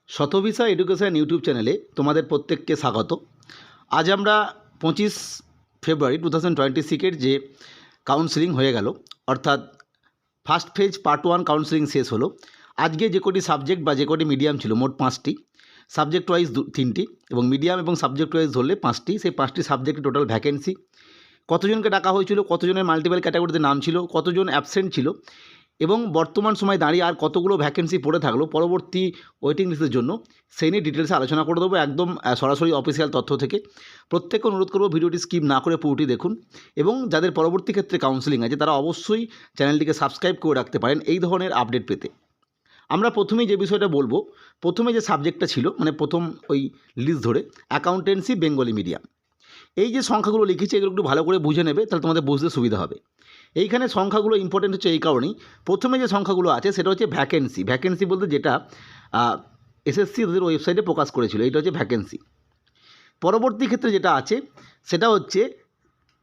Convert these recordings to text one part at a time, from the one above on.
শতভিসা education YouTube চ্যানেলে তোমাদের প্রত্যেককে স্বাগত। আজ আমরা 25 ফেব্রুয়ারি 2026 যে কাউন্সেলিং হয়ে গেল, অর্থাৎ ফার্স্ট ফেজ পার্ট 1 কাউন্সেলিং শেষ হলো। আজকে যে কটি সাবজেক্ট বা যে কটি মিডিয়াম ছিল, মোট 5টি, সাবজেক্ট ওয়াইজ 3টি এবং মিডিয়াম এবং সাবজেক্ট ওয়াইজ ধরলে 5টি, সেই 5টি সাবজেক্টে টোটাল ভ্যাকেন্সি, কতজনকে ডাকা হয়েছিল, কতজনের মাল্টিপল ক্যাটাগরিতে নাম ছিল, কতজন অ্যাবসেন্ট ছিল এবং বর্তমান সময় দাঁড়িয়ে আর কতগুলো ভ্যাকেন্সি পড়ে থাকলো পরবর্তী ওয়েটিং লিস্টের জন্য, সেই নিয়ে ডিটেলসে আলোচনা করে দেবো একদম সরাসরি অফিসিয়াল তথ্য থেকে। প্রত্যেককে অনুরোধ করবো ভিডিওটি স্কিপ না করে পুরোটি দেখুন এবং যাদের পরবর্তী ক্ষেত্রে কাউন্সেলিং আছে তারা অবশ্যই চ্যানেলটিকে সাবস্ক্রাইব করে রাখতে পারেন এই ধরনের আপডেট পেতে। আমরা প্রথমেই যে বিষয়টা বলবো, প্রথমে যে সাবজেক্টটা ছিল, মানে প্রথম ওই লিস্ট ধরে অ্যাকাউন্টেন্সি বেঙ্গলি মিডিয়াম, এই যে সংখ্যাগুলো লিখেছি এগুলো একটু ভালো করে বুঝে নেবে, তাহলে তোমাদের বুঝতে সুবিধা হবে। এইখানে সংখ্যাগুলো ইম্পর্টেন্ট হচ্ছে এই কারণেই, প্রথমে যে সংখ্যাগুলো আছে সেটা হচ্ছে ভ্যাকেন্সি। ভ্যাকেন্সি বলতে যেটা এসএসসি ওদের ওয়েবসাইটে প্রকাশ করেছিল, এটা হচ্ছে ভ্যাকেন্সি। পরবর্তী ক্ষেত্রে যেটা আছে সেটা হচ্ছে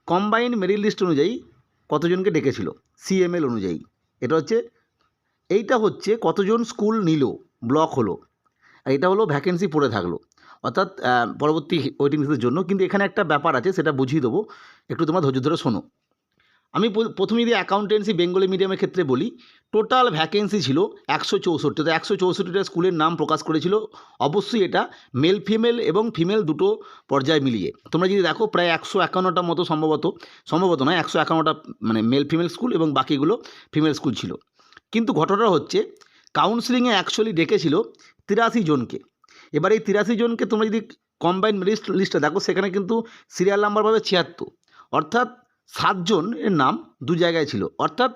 কম্বাইন্ড মেরিট লিস্ট অনুযায়ী কতজনকে ডেকেছিল, সিএমএল অনুযায়ী। এইটা হচ্ছে কতজন স্কুল নিল, ব্লক হলো, আর এটা হলো ভ্যাকেন্সি পড়ে থাকলো, অর্থাৎ পরবর্তী ওয়েটিং লিস্টের জন্য। কিন্তু এখানে একটা ব্যাপার আছে, সেটা বুঝিয়ে দেবো, একটু তোমরা ধৈর্য ধরে শোনো। আমি প্রথমে যদি অ্যাকাউন্টেন্সি বেঙ্গলি মিডিয়ামের ক্ষেত্রে বলি, টোটাল ভ্যাকেন্সি ছিল 164। তো 164টা স্কুলের নাম প্রকাশ করেছিল। অবশ্যই এটা মেল ফিমেল এবং ফিমেল দুটো পর্যায়ে মিলিয়ে। তোমরা যদি দেখো প্রায় 151টা মতো সম্ভবত নয়, 151টা মানে মেল ফিমেল স্কুল এবং বাকিগুলো ফিমেল স্কুল ছিল। কিন্তু ঘটনাটা হচ্ছে কাউন্সিলিংয়ে অ্যাকচুয়ালি ডেকেছিল 83 জনকে। এবার এই 83 জনকে তোমরা যদি কম্বাইন্ড লিস্টটা দেখো, সেখানে কিন্তু সিরিয়াল নাম্বার পাবে 76, অর্থাৎ 7 জনের নাম দু জায়গায় ছিল, অর্থাৎ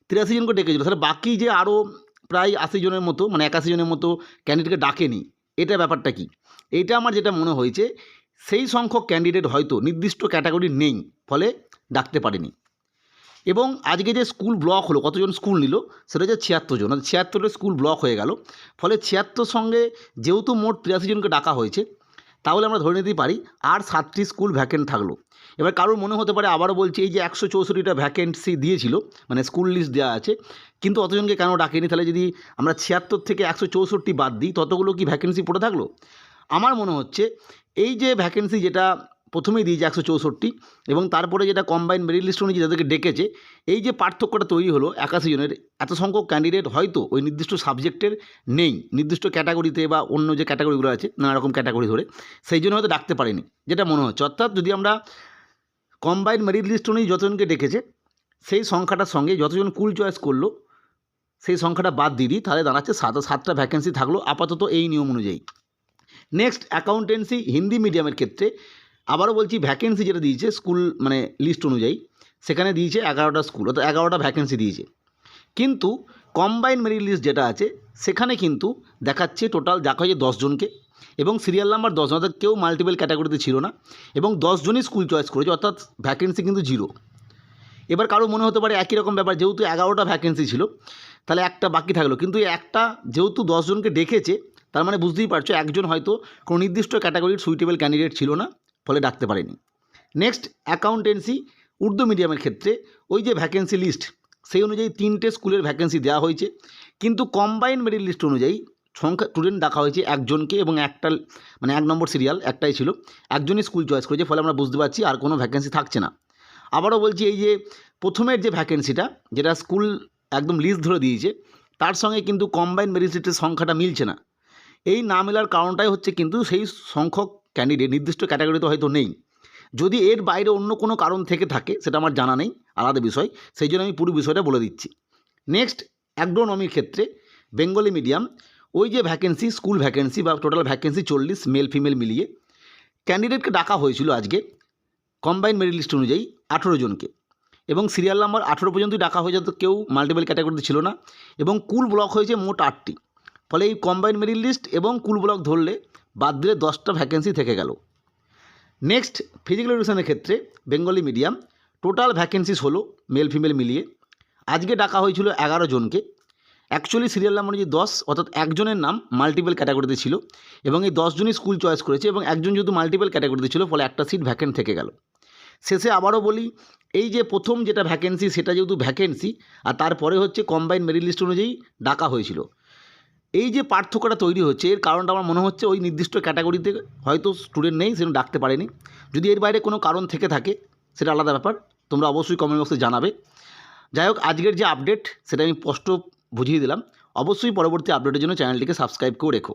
83 জনকে ডেকেছিল। তাহলে বাকি যে আরও প্রায় 80 জনের মতো, মানে 81 জনের মতো ক্যান্ডিডেটকে ডাকেনি, এটা ব্যাপারটা কি? এইটা আমার যেটা মনে হয়েছে, সেই সংখ্যক ক্যান্ডিডেট হয়তো নির্দিষ্ট ক্যাটাগরি নেই, ফলে ডাকতে পারেনি। এবং আজকে যে স্কুল ব্লক হলো, কতজন স্কুল নিল, সেটা হচ্ছে 76 জন, 76টা স্কুল ব্লক হয়ে গেল। ফলে 76 সঙ্গে যেহেতু মোট 83 জনকে ডাকা হয়েছে, তাহলে আমরা ধরে নিতেই পারি আর 7টি স্কুল ভ্যাকেন্ট থাকলো। এবার কারোর মনে হতে পারে, আবারও বলছি, এই যে 164টা ভ্যাকেন্সি দিয়েছিল, মানে স্কুল লিস্ট দেওয়া আছে, কিন্তু অতজনকে কেন ডাকেনি? তাহলে যদি আমরা 76 থেকে 164 বাদ দিই, ততগুলো কি ভ্যাকেন্সি পড়ে থাকলো? আমার মনে হচ্ছে এই যে ভ্যাকেন্সি যেটা প্রথমেই দিয়েছে 164, এবং তারপরে যেটা কম্বাইন্ড মেরিট লিস্ট অনুযায়ী যাদেরকে ডেকেছে, এই যে পার্থক্যটা তৈরি হলো 81 জনের, এত সংখ্যক ক্যান্ডিডেট হয়তো ওই নির্দিষ্ট সাবজেক্টের নেই, নির্দিষ্ট ক্যাটাগরিতে বা অন্য যে ক্যাটাগরিগুলো আছে নানা রকম ক্যাটাগরি ধরে, সেই জন্য হয়তো ডাকতে পারেনি, যেটা মনে হচ্ছে। অর্থাৎ যদি আমরা কম্বাইন্ড মেরিট লিস্ট অনুযায়ী যতজনকে ডেকেছে সেই সংখ্যাটার সঙ্গে যতজন কুল চয়েস করলো সেই সংখ্যাটা বাদ দিয়ে দিই, তাহলে দাঁড়াচ্ছে 7টা ভ্যাকেন্সি থাকলো আপাতত এই নিয়ম অনুযায়ী। নেক্সট, অ্যাকাউন্টেন্সি হিন্দি মিডিয়ামের ক্ষেত্রে আবারও বলছি, ভ্যাকেন্সি যেটা দিয়েছে স্কুল মানে লিস্ট অনুযায়ী, সেখানে দিয়েছে 11টা স্কুল, অর্থাৎ 11টা ভ্যাকেন্সি দিয়েছে। কিন্তু কম্বাইন্ড মেরিট লিস্ট যেটা আছে সেখানে কিন্তু দেখাচ্ছে টোটাল দেখা হয়েছে 10 জনকে, এবং সিরিয়াল নাম্বার 10, অর্থাৎ কেউ মাল্টিপল ক্যাটাগরিতে ছিল না, এবং 10 জনই স্কুল চয়েস করেছে, অর্থাৎ ভ্যাকেন্সি কিন্তু 0। এবার কারো মনে হতে পারে একই রকম ব্যাপার, যেহেতু 11টা ভ্যাকেন্সি ছিল তাহলে একটা বাকি থাকলো, কিন্তু এই একটা যেহেতু 10 জনকে ডেকেছে, তার মানে বুঝতেই পারছো একজন হয়তো কোনো নির্দিষ্ট ক্যাটাগরির সুইটেবল ক্যান্ডিডেট ছিল না, ফলে ডাকতে পারেনি। নেক্সট, অ্যাকাউন্টেন্সি উর্দু মিডিয়ামের ক্ষেত্রে ওই যে ভ্যাকেন্সি লিস্ট, সেই অনুযায়ী 3টে স্কুলের ভ্যাকেন্সি দেওয়া হয়েছে, কিন্তু কম্বাইন্ড মেরিট লিস্ট অনুযায়ী সংখ্যা স্টুডেন্ট ডাকা হয়েছে একজনকে, এবং একটা মানে 1 নম্বর সিরিয়াল একটাই ছিল, একজনই স্কুল চয়েস করেছে, ফলে আমরা বুঝতে পারছি আর কোনো ভ্যাকেন্সি থাকছে না। আবারও বলছি, এই যে প্রথমের যে ভ্যাকেন্সিটা যেটা স্কুল একদম লিস্ট ধরে দিয়েছে, তার সঙ্গে কিন্তু কম্বাইন্ড মেরিট লিস্টের সংখ্যাটা মিলছে না। এই না মেলার কারণটাই হচ্ছে কিন্তু সেই সংখ্যক ক্যান্ডিডেট নির্দিষ্ট ক্যাটাগরিতে হয়তো নেই। যদি এর বাইরে অন্য কোনো কারণ থেকে থাকে সেটা আমার জানা নেই, আলাদা বিষয়, সেই জন্য আমি পুরো বিষয়টা বলে দিচ্ছি। নেক্সট, অ্যাগ্রোনমির ক্ষেত্রে বেঙ্গলি মিডিয়াম ওই যে ভ্যাকেন্সি স্কুল ভ্যাকেন্সি বা টোটাল ভ্যাকেন্সি 40 মেল ফিমেল মিলিয়ে, ক্যান্ডিডেটকে ডাকা হয়েছিল আজকে কম্বাইন্ড মেরিট লিস্ট অনুযায়ী 18 জনকে, এবং সিরিয়াল নাম্বার 18 পর্যন্তই ডাকা হয়েছে, তো কেউ মাল্টিপল ক্যাটাগরিতে ছিল না, এবং কুল ব্লক হয়েছে মোট 8টি। ফলে এই কম্বাইন্ড মেরিট লিস্ট এবং কুল ব্লক ধরলে বাদ দিলে 10টা ভ্যাকেন্সি থেকে গেল। নেক্সট, ফিজিক্যাল এডুকেশনের ক্ষেত্রে বেঙ্গলি মিডিয়াম টোটাল ভ্যাকেন্সিস হলো মেল ফিমেল মিলিয়ে, আজকে ডাকা হয়েছিল 11 জনকে। অ্যাকচুয়ালি সিরিয়াল নাম্বার অনুযায়ী 10, অর্থাৎ একজনের নাম মাল্টিপল ক্যাটাগরিতে ছিল, এবং এই 10 জনই স্কুল চয়েস করেছে, এবং একজন যেহেতু মাল্টিপল ক্যাটাগরিতে ছিল, ফলে একটা সিট ভ্যাকেন্ট থেকে গেল। শেষে আবারও বলি, এই যে প্রথম যেটা ভ্যাকেন্সি সেটা যেহেতু ভ্যাকেন্সি, আর তারপরে হচ্ছে কম্বাইন্ড মেরিট লিস্ট অনুযায়ী ডাকা হয়েছিল, এই যে পার্থক্যটা তৈরি হচ্ছে এর কারণটা আমার মনে হচ্ছে ওই নির্দিষ্ট ক্যাটাগরিতে হয়তো স্টুডেন্ট নেই, সেজন্য ডাকতে পারেনি। যদি এর বাইরে কোনো কারণ থেকে থাকে সেটা আলাদা ব্যাপার, তোমরা অবশ্যই কমেন্ট বক্সে জানাবে। যাই হোক, আজকের যে আপডেট সেটা আমি স্পষ্ট বুঝিয়ে দিলাম। অবশ্যই পরবর্তী আপডেটের জন্য চ্যানেলটিকে সাবস্ক্রাইব করে রেখো।